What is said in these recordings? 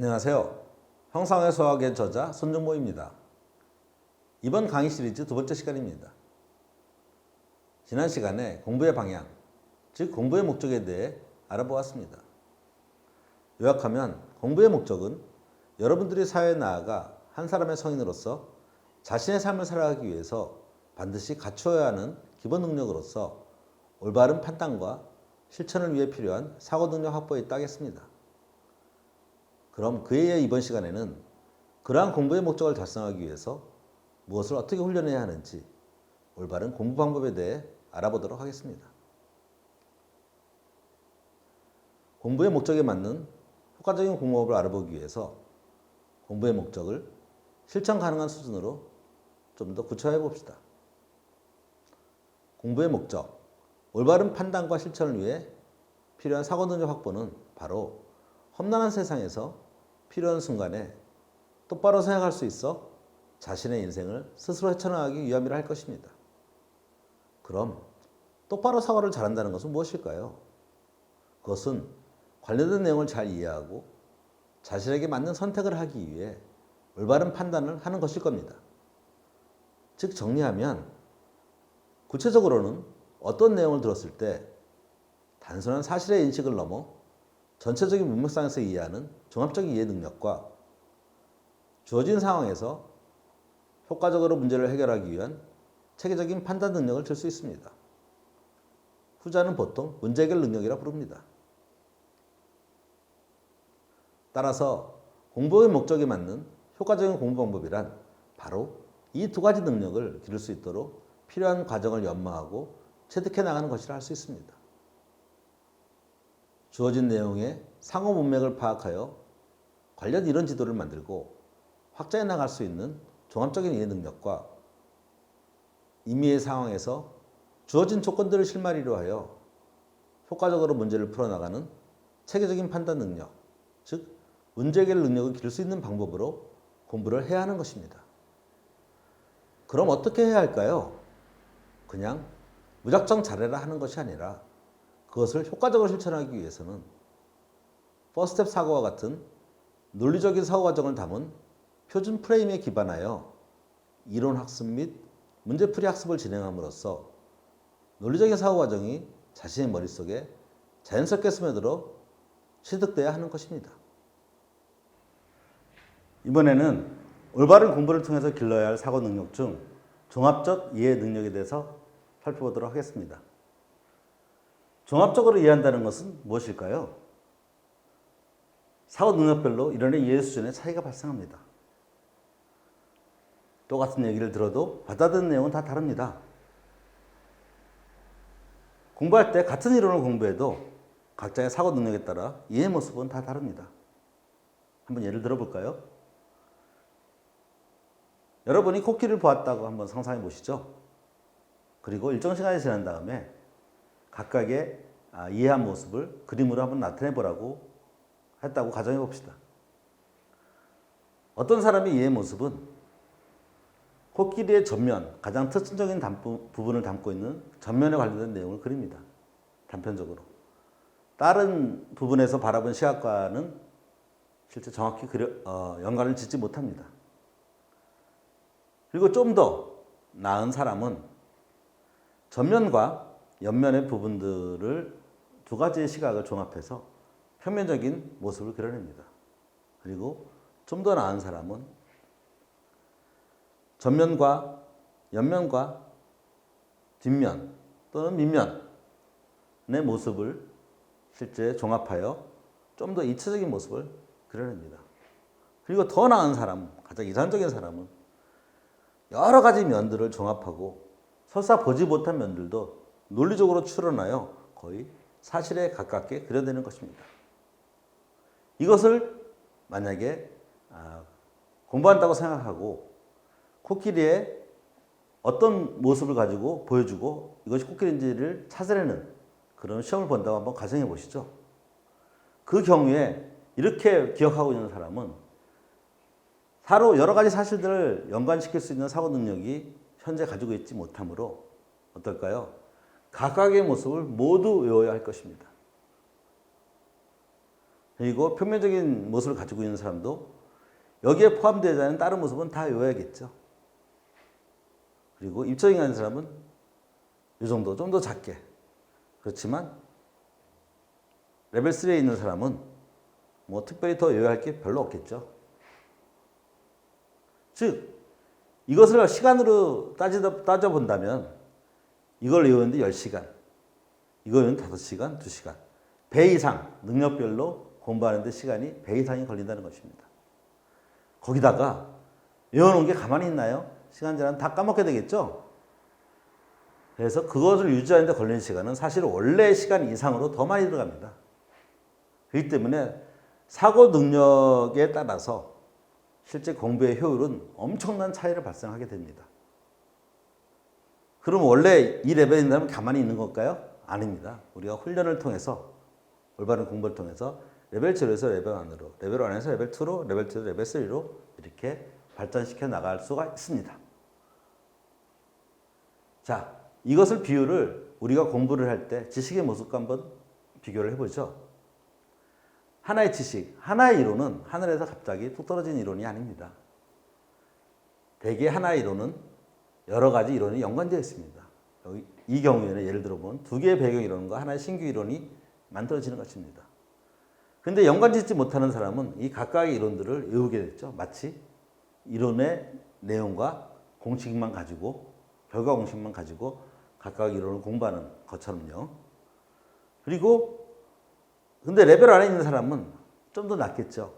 안녕하세요. 형상의 수학의 저자 손정모입니다. 이번 강의 시리즈 두 번째 시간입니다. 지난 시간에 공부의 방향, 즉 공부의 목적에 대해 알아보았습니다. 요약하면 공부의 목적은 여러분들이 사회에 나아가 한 사람의 성인으로서 자신의 삶을 살아가기 위해서 반드시 갖추어야 하는 기본 능력으로서 올바른 판단과 실천을 위해 필요한 사고 능력 확보에 있다 하겠습니다. 그럼 그에 의해 이번 시간에는 그러한 공부의 목적을 달성하기 위해서 무엇을 어떻게 훈련해야 하는지 올바른 공부 방법에 대해 알아보도록 하겠습니다. 공부의 목적에 맞는 효과적인 공부법을 알아보기 위해서 공부의 목적을 실천 가능한 수준으로 좀 더 구체화해 봅시다. 공부의 목적, 올바른 판단과 실천을 위해 필요한 사고 능력 확보는 바로 험난한 세상에서 필요한 순간에 똑바로 생각할 수 있어 자신의 인생을 스스로 헤쳐나가기 위함이라 할 것입니다. 그럼 똑바로 사고를 잘한다는 것은 무엇일까요? 그것은 관련된 내용을 잘 이해하고 자신에게 맞는 선택을 하기 위해 올바른 판단을 하는 것일 겁니다. 즉 정리하면 구체적으로는 어떤 내용을 들었을 때 단순한 사실의 인식을 넘어 전체적인 문맥상에서 이해하는 종합적인 이해 능력과 주어진 상황에서 효과적으로 문제를 해결하기 위한 체계적인 판단 능력을 줄 수 있습니다. 후자는 보통 문제 해결 능력이라 부릅니다. 따라서 공부의 목적에 맞는 효과적인 공부 방법이란 바로 이 두 가지 능력을 기를 수 있도록 필요한 과정을 연마하고 체득해 나가는 것이라 할 수 있습니다. 주어진 내용의 상호 문맥을 파악하여 관련 이론 지도를 만들고 확장해 나갈 수 있는 종합적인 이해 능력과 임의의 상황에서 주어진 조건들을 실마리로 하여 효과적으로 문제를 풀어나가는 체계적인 판단 능력, 즉 문제 해결 능력을 기를 수 있는 방법으로 공부를 해야 하는 것입니다. 그럼 어떻게 해야 할까요? 그냥 무작정 잘해라 하는 것이 아니라 그것을 효과적으로 실천하기 위해서는 퍼스트 스텝 사고와 같은 논리적인 사고 과정을 담은 표준 프레임에 기반하여 이론 학습 및 문제풀이 학습을 진행함으로써 논리적인 사고 과정이 자신의 머릿속에 자연스럽게 스며들어 취득돼야 하는 것입니다. 이번에는 올바른 공부를 통해서 길러야 할 사고 능력 중 종합적 이해 능력에 대해서 살펴보도록 하겠습니다. 종합적으로 이해한다는 것은 무엇일까요? 사고 능력별로 이론의 이해 수준의 차이가 발생합니다. 똑같은 얘기를 들어도 받아들이는 내용은 다 다릅니다. 공부할 때 같은 이론을 공부해도 각자의 사고 능력에 따라 이해 모습은 다 다릅니다. 한번 예를 들어볼까요? 여러분이 코끼리를 보았다고 한번 상상해 보시죠. 그리고 일정 시간이 지난 다음에 각각의 이해한 모습을 그림으로 한번 나타내 보라고 했다고 가정해 봅시다. 어떤 사람의 이해 모습은 코끼리의 전면, 가장 특징적인 부분을 담고 있는 전면에 관련된 내용을 그립니다. 단편적으로. 다른 부분에서 바라본 시각과는 실제 정확히 연관을 짓지 못합니다. 그리고 좀 더 나은 사람은 전면과 옆면의 부분들을 두 가지의 시각을 종합해서 평면적인 모습을 그려냅니다. 그리고 좀 더 나은 사람은 전면과 옆면과 뒷면 또는 밑면의 모습을 실제 종합하여 좀 더 이체적인 모습을 그려냅니다. 그리고 더 나은 사람, 가장 이상적인 사람은 여러 가지 면들을 종합하고 설사 보지 못한 면들도 논리적으로 추론하여 거의 사실에 가깝게 그려내는 것입니다. 이것을 만약에 공부한다고 생각하고 코끼리의 어떤 모습을 가지고 보여주고 이것이 코끼리인지를 찾아내는 그런 시험을 본다고 한번 가정해 보시죠. 그 경우에 이렇게 기억하고 있는 사람은 서로 여러 가지 사실들을 연관시킬 수 있는 사고 능력이 현재 가지고 있지 못하므로 어떨까요? 각각의 모습을 모두 외워야 할 것입니다. 그리고 표면적인 모습을 가지고 있는 사람도 여기에 포함되지 않은 다른 모습은 다 외워야겠죠. 그리고 입적인 아닌 사람은 이 정도, 좀 더 작게. 그렇지만 레벨 3에 있는 사람은 뭐 특별히 더 외워할 게 별로 없겠죠. 즉 이것을 시간으로 따져본다면 이걸 외우는데 10시간, 이거는 5시간, 2시간. 배 이상 능력별로 공부하는데 시간이 배 이상이 걸린다는 것입니다. 거기다가 외워놓은 게 가만히 있나요? 시간 지나면 다 까먹게 되겠죠? 그래서 그것을 유지하는 데 걸리는 시간은 사실 원래 시간 이상으로 더 많이 들어갑니다. 그렇기 때문에 사고 능력에 따라서 실제 공부의 효율은 엄청난 차이를 발생하게 됩니다. 그럼 원래 이 레벨에 있는 사람은 가만히 있는 걸까요? 아닙니다. 우리가 훈련을 통해서, 올바른 공부를 통해서 레벨 0에서 레벨 1으로, 레벨 1에서 레벨 2로, 레벨 2에서 레벨 3로 이렇게 발전시켜 나갈 수가 있습니다. 자, 이것을 비유를 우리가 공부를 할 때 지식의 모습과 한번 비교를 해보죠. 하나의 지식, 하나의 이론은 하늘에서 갑자기 뚝 떨어진 이론이 아닙니다. 대개 하나의 이론은 여러 가지 이론이 연관되어 있습니다. 여기 이 경우에는 예를 들어 보면 두 개의 배경 이론과 하나의 신규 이론이 만들어지는 것입니다. 근데 연관짓지 못하는 사람은 이 각각의 이론들을 외우게 됐죠. 마치 이론의 내용과 공식만 가지고, 결과 공식만 가지고 각각 이론을 공부하는 것처럼요. 그리고 근데 레벨 안에 있는 사람은 좀 더 낫겠죠.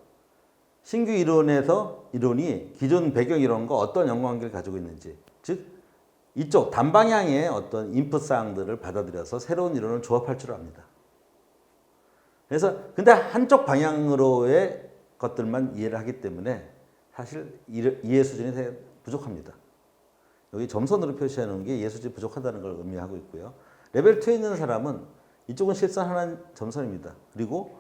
신규 이론에서 이론이 기존 배경 이론과 어떤 연관관계를 가지고 있는지, 즉 이쪽 단방향의 어떤 인풋 사항들을 받아들여서 새로운 이론을 조합할 줄 압니다. 그래서 근데 한쪽 방향으로의 것들만 이해를 하기 때문에 사실 이해 수준이 되게 부족합니다. 여기 점선으로 표시해 놓은 게 이해 수준이 부족하다는 걸 의미하고 있고요. 레벨 2에 있는 사람은 이쪽은 실선하는 점선입니다. 그리고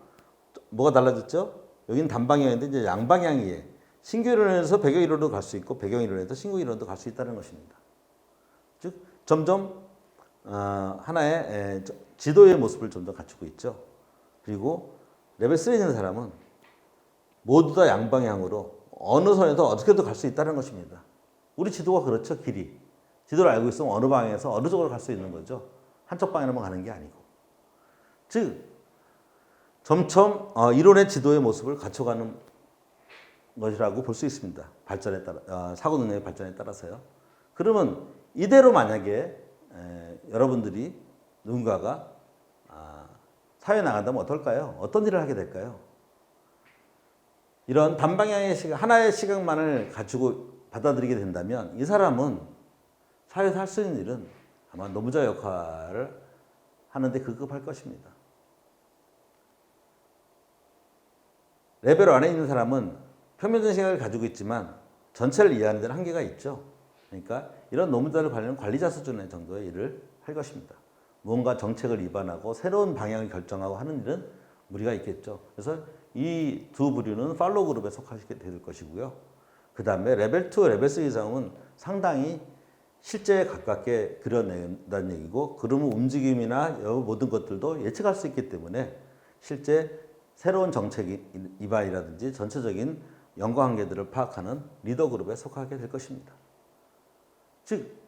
뭐가 달라졌죠? 여기는 단방향인데 이제 양방향이에요. 신규 이론에서 배경 이론도 갈 수 있고 배경 이론에서 신규 이론도 갈 수 있다는 것입니다. 즉 점점 하나의 지도의 모습을 좀 더 갖추고 있죠. 그리고 레벨 3에 있는 사람은 모두 다 양방향으로 어느 선에서 어떻게든 갈 수 있다는 것입니다. 우리 지도가 그렇죠. 길이. 지도를 알고 있으면 어느 방향에서 어느 쪽으로 갈 수 있는 거죠. 한쪽 방향으로만 가는 게 아니고. 즉 점점 이론의 지도의 모습을 갖춰가는 것이라고 볼 수 있습니다. 발전에 따라 사고 능력의 발전에 따라서요. 그러면 이대로 만약에 여러분들이 누군가가 사회에 나간다면 어떨까요? 어떤 일을 하게 될까요? 이런 단방향의 시각, 하나의 시각만을 가지고 받아들이게 된다면 이 사람은 사회에서 할 수 있는 일은 아마 노무자 역할을 하는데 급급할 것입니다. 레벨 안에 있는 사람은 표면적인 시각을 가지고 있지만 전체를 이해하는 데는 한계가 있죠. 그러니까 이런 노무자를 관리하는 관리자 수준의 정도의 일을 할 것입니다. 무언가 정책을 위반하고 새로운 방향을 결정하고 하는 일은 무리가 있겠죠. 그래서 이 두 부류는 팔로우 그룹에 속하게 될 것이고요. 그 다음에 레벨 2, 레벨 3 이상은 상당히 실제에 가깝게 그려낸다는 얘기고, 그러면 움직임이나 모든 것들도 예측할 수 있기 때문에 실제 새로운 정책 위반이라든지 전체적인 연관관계들을 파악하는 리더 그룹에 속하게 될 것입니다. 즉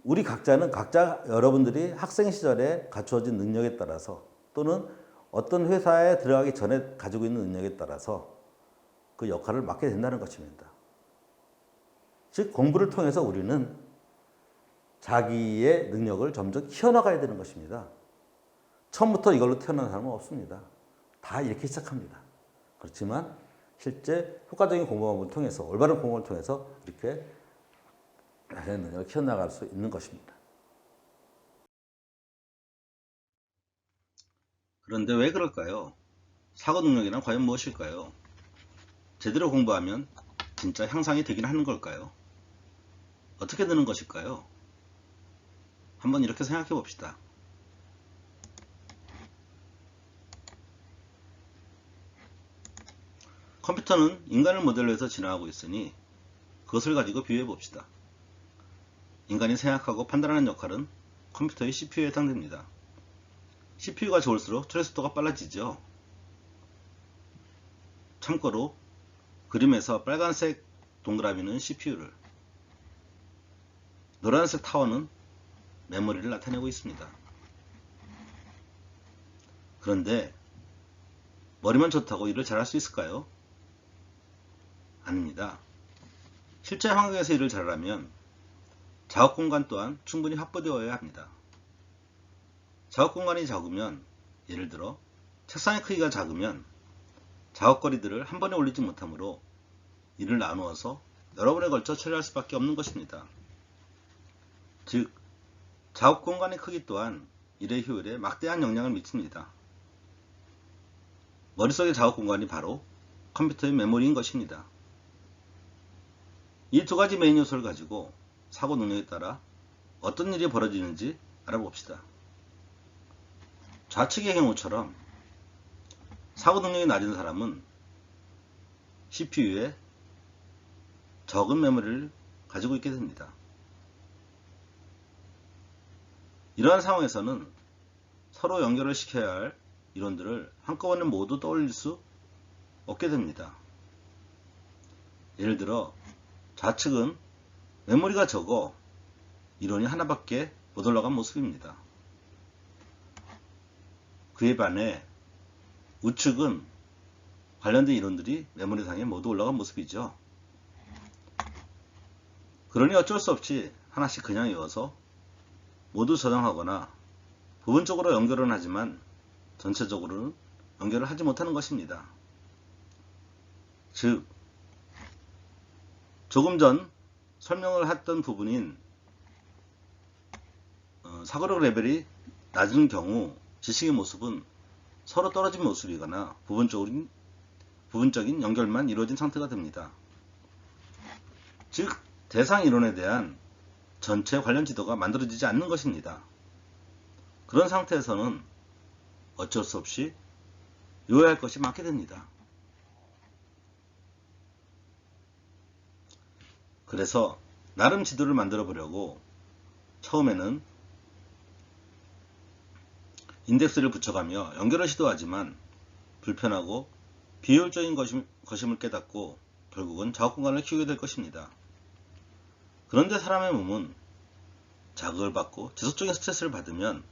우리 각자는 각자 여러분들이 학생 시절에 갖추어진 능력에 따라서 또는 어떤 회사에 들어가기 전에 가지고 있는 능력에 따라서 그 역할을 맡게 된다는 것입니다. 즉 공부를 통해서 우리는 자기의 능력을 점점 키워나가야 되는 것입니다. 처음부터 이걸로 태어난 사람은 없습니다. 다 이렇게 시작합니다. 그렇지만 실제 효과적인 공부방법을 통해서, 올바른 공부를 통해서 이렇게 자신의 능력을 키워나갈 수 있는 것입니다. 그런데 왜 그럴까요? 사고 능력이란 과연 무엇일까요? 제대로 공부하면 진짜 향상이 되긴 하는 걸까요? 어떻게 되는 것일까요? 한번 이렇게 생각해 봅시다. 컴퓨터는 인간을 모델로 해서 진화하고 있으니 그것을 가지고 비교해 봅시다. 인간이 생각하고 판단하는 역할은 컴퓨터의 CPU에 해당됩니다. CPU가 좋을수록 트랜스포가 빨라지죠. 참고로 그림에서 빨간색 동그라미는 CPU를, 노란색 타원은 메모리를 나타내고 있습니다. 그런데 머리만 좋다고 일을 잘할 수 있을까요? 아닙니다. 실제 환경에서 일을 잘하려면 작업 공간 또한 충분히 확보되어야 합니다. 작업 공간이 작으면, 예를 들어 책상의 크기가 작으면 작업거리들을 한 번에 올리지 못하므로 일을 나누어서 여러 번에 걸쳐 처리할 수밖에 없는 것입니다. 즉, 작업 공간의 크기 또한 일의 효율에 막대한 영향을 미칩니다. 머릿속의 작업 공간이 바로 컴퓨터의 메모리인 것입니다. 이 두 가지 메인 요소를 가지고 사고 능력에 따라 어떤 일이 벌어지는지 알아봅시다. 좌측의 경우처럼 사고 능력이 낮은 사람은 CPU에 적은 메모리를 가지고 있게 됩니다. 이러한 상황에서는 서로 연결을 시켜야 할 이론들을 한꺼번에 모두 떠올릴 수 없게 됩니다. 예를 들어 좌측은 메모리가 적어 이론이 하나밖에 못 올라간 모습입니다. 그에 반해 우측은 관련된 이론들이 메모리상에 모두 올라간 모습이죠. 그러니 어쩔 수 없이 하나씩 그냥 외워서 모두 저장하거나 부분적으로 연결은 하지만 전체적으로는 연결을 하지 못하는 것입니다. 즉, 조금 전 설명을 했던 부분인 사고력 레벨이 낮은 경우 지식의 모습은 서로 떨어진 모습이거나 부분적인 연결만 이루어진 상태가 됩니다. 즉, 대상 이론에 대한 전체 관련 지도가 만들어지지 않는 것입니다. 그런 상태에서는 어쩔 수 없이 외워야 할 것이 많게 됩니다. 그래서 나름 지도를 만들어 보려고 처음에는 인덱스를 붙여가며 연결을 시도하지만 불편하고 비효율적인 것임을 깨닫고 결국은 작업 공간을 키우게 될 것입니다. 그런데 사람의 몸은 자극을 받고 지속적인 스트레스를 받으면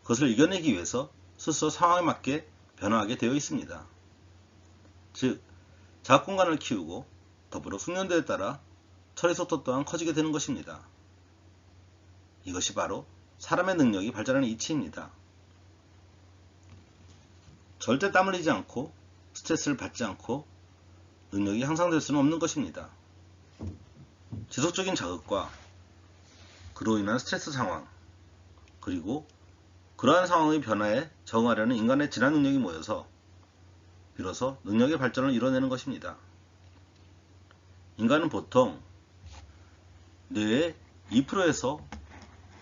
그것을 이겨내기 위해서 스스로 상황에 맞게 변화하게 되어 있습니다. 즉, 작업 공간을 키우고 더불어 숙련도에 따라 처리 속도 또한 커지게 되는 것입니다. 이것이 바로 사람의 능력이 발전하는 이치입니다. 절대 땀 흘리지 않고 스트레스를 받지 않고 능력이 향상될 수는 없는 것입니다. 지속적인 자극과 그로 인한 스트레스 상황, 그리고 그러한 상황의 변화에 적응하려는 인간의 진화 능력이 모여서 비로소 능력의 발전을 이뤄내는 것입니다. 인간은 보통 뇌의 2%에서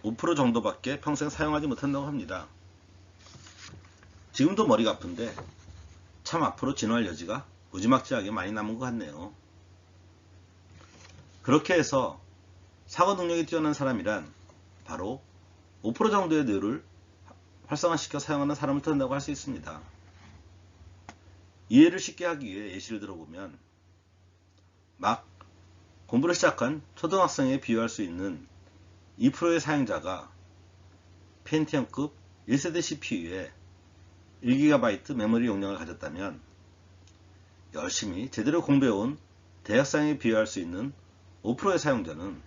5% 정도밖에 평생 사용하지 못한다고 합니다. 지금도 머리가 아픈데 참 앞으로 진화할 여지가 무지막지하게 많이 남은 것 같네요. 그렇게 해서 사고 능력이 뛰어난 사람이란 바로 5% 정도의 뇌를 활성화시켜 사용하는 사람을 뜻한다고 할 수 있습니다. 이해를 쉽게 하기 위해 예시를 들어보면 막 공부를 시작한 초등학생에 비유할 수 있는 2%의 사용자가 펜티엄급 1세대 CPU에 1GB 메모리 용량을 가졌다면 열심히 제대로 공부해온 대학생에 비유할 수 있는 5%의 사용자는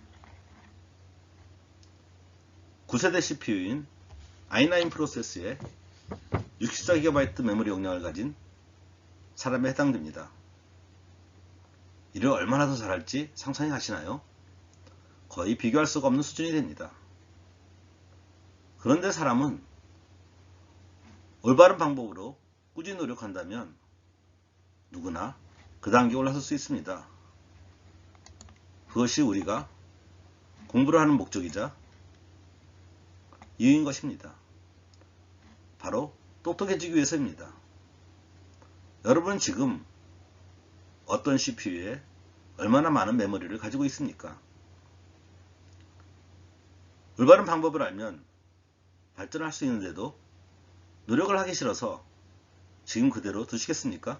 9세대 CPU인 i9 프로세스에 64GB 메모리 용량을 가진 사람에 해당됩니다. 이를 얼마나 더 잘할지 상상이 가시나요? 거의 비교할 수가 없는 수준이 됩니다. 그런데 사람은 올바른 방법으로 꾸준히 노력한다면 누구나 그 단계에 올라설 수 있습니다. 그것이 우리가 공부를 하는 목적이자 이유인 것입니다. 바로 똑똑해지기 위해서입니다. 여러분은 지금 어떤 CPU에 얼마나 많은 메모리를 가지고 있습니까? 올바른 방법을 알면 발전할 수 있는데도 노력을 하기 싫어서 지금 그대로 두시겠습니까?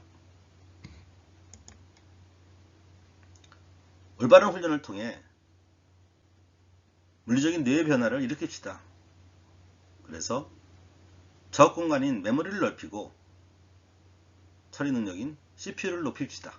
올바른 훈련을 통해 물리적인 뇌의 변화를 일으킵시다. 그래서 작업 공간인 메모리를 넓히고 처리 능력인 CPU를 높입시다.